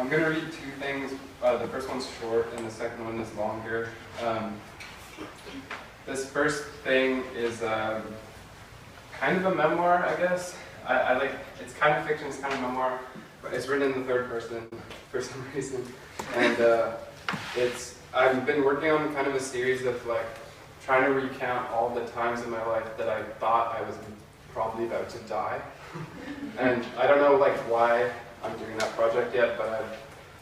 I'm going to read two things. The first one's short and the second one is longer. This first thing is kind of a memoir, I guess. It's kind of fiction, it's kind of memoir, but it's written in the third person for some reason. And I've been working on kind of a series of trying to recount all the times in my life that I thought I was probably about to die. And I don't know why I'm doing that project yet, but I've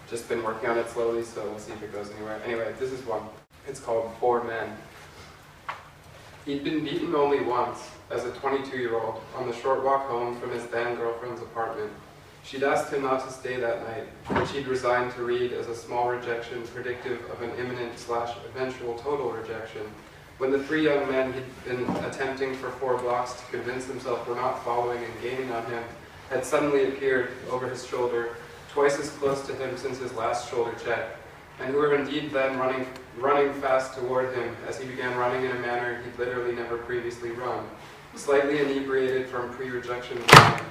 just been working on it slowly, so we'll see if it goes anywhere. Anyway, this is one. It's called 4 Men. He'd been beaten only once, as a 22-year-old, on the short walk home from his then-girlfriend's apartment. She'd asked him not to stay that night, which he'd resigned to read as a small rejection predictive of an imminent/eventual total rejection, when the 3 young men he'd been attempting for 4 blocks to convince himself were not following and gaining on him had suddenly appeared over his shoulder, twice as close to him since his last shoulder check, and who were indeed then running fast toward him as he began running in a manner he'd literally never previously run, slightly inebriated from pre-rejection wine,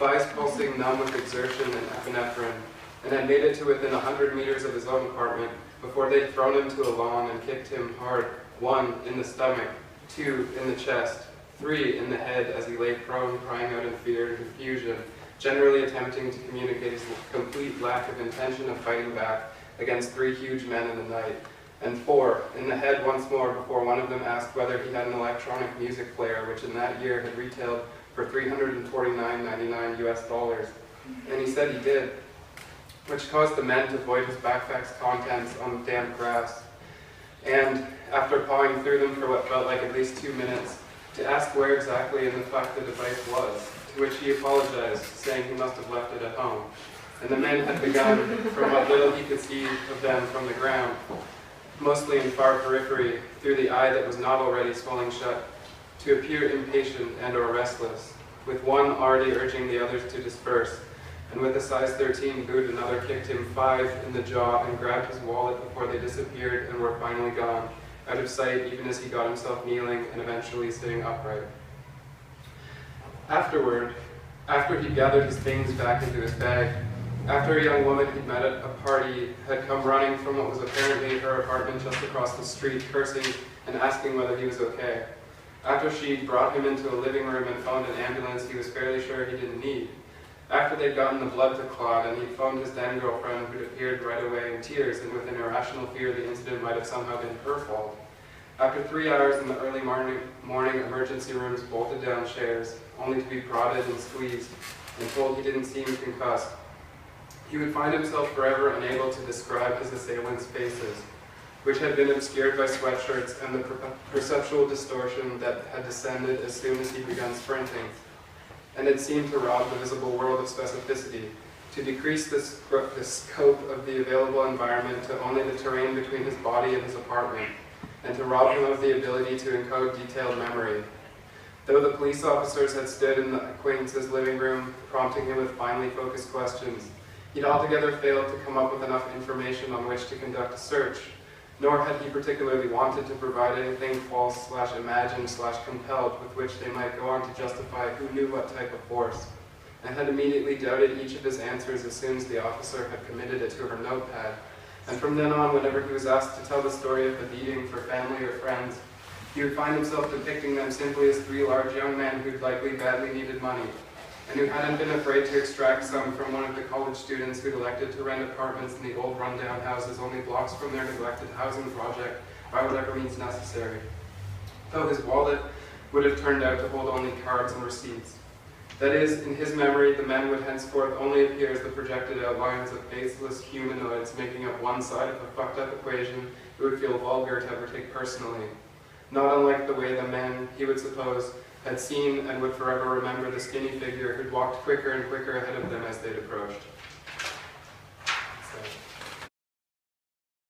thighs pulsing numb with exertion and epinephrine, and had made it to within 100 meters of his own apartment before they'd thrown him to a lawn and kicked him hard, 1 in the stomach, 2 in the chest, 3 in the head as he lay prone, crying out in fear and confusion, generally attempting to communicate his complete lack of intention of fighting back against 3 huge men in the night, and 4 in the head once more before one of them asked whether he had an electronic music player, which in that year had retailed for $349.99 US, and he said he did, which caused the men to void his backpack's contents on the damp grass, and after pawing through them for what felt like at least 2 minutes, to ask where exactly in the fuck the device was, to which he apologized, saying he must have left it at home. And the men had begun, from what little he could see of them from the ground, mostly in far periphery, through the eye that was not already swelling shut, to appear impatient and or restless, with one already urging the others to disperse, and with a size 13 boot another kicked him 5 in the jaw and grabbed his wallet before they disappeared and were finally gone, out of sight even as he got himself kneeling and eventually sitting upright. Afterward, after he'd gathered his things back into his bag, after a young woman he'd met at a party had come running from what was apparently her apartment just across the street, cursing and asking whether he was okay. After she'd brought him into a living room and phoned an ambulance he was fairly sure he didn't need. After they'd gotten the blood to clot and he'd phoned his then-girlfriend who'd appeared right away in tears and with an irrational fear the incident might have somehow been her fault. After 3 hours in the early morning emergency rooms bolted down chairs, only to be prodded and squeezed and told he didn't seem concussed, he would find himself forever unable to describe his assailants' faces, which had been obscured by sweatshirts and the perceptual distortion that had descended as soon as he began sprinting, and had seemed to rob the visible world of specificity, to decrease the scope of the available environment to only the terrain between his body and his apartment, and to rob him of the ability to encode detailed memory. Though the police officers had stood in the acquaintance's living room, prompting him with finely focused questions, he'd altogether failed to come up with enough information on which to conduct a search, nor had he particularly wanted to provide anything false/imagined/compelled with which they might go on to justify who knew what type of force, and had immediately doubted each of his answers as soon as the officer had committed it to her notepad. And from then on, whenever he was asked to tell the story of the beating for family or friends, he would find himself depicting them simply as 3 large young men who'd likely badly needed money, and who hadn't been afraid to extract some from one of the college students who'd elected to rent apartments in the old rundown houses only blocks from their neglected housing project by whatever means necessary, though his wallet would have turned out to hold only cards and receipts. That is, in his memory, the men would henceforth only appear as the projected outlines of faceless humanoids making up one side of a fucked-up equation it would feel vulgar to ever take personally, not unlike the way the men, he would suppose, had seen and would forever remember the skinny figure who'd walked quicker and quicker ahead of them as they'd approached.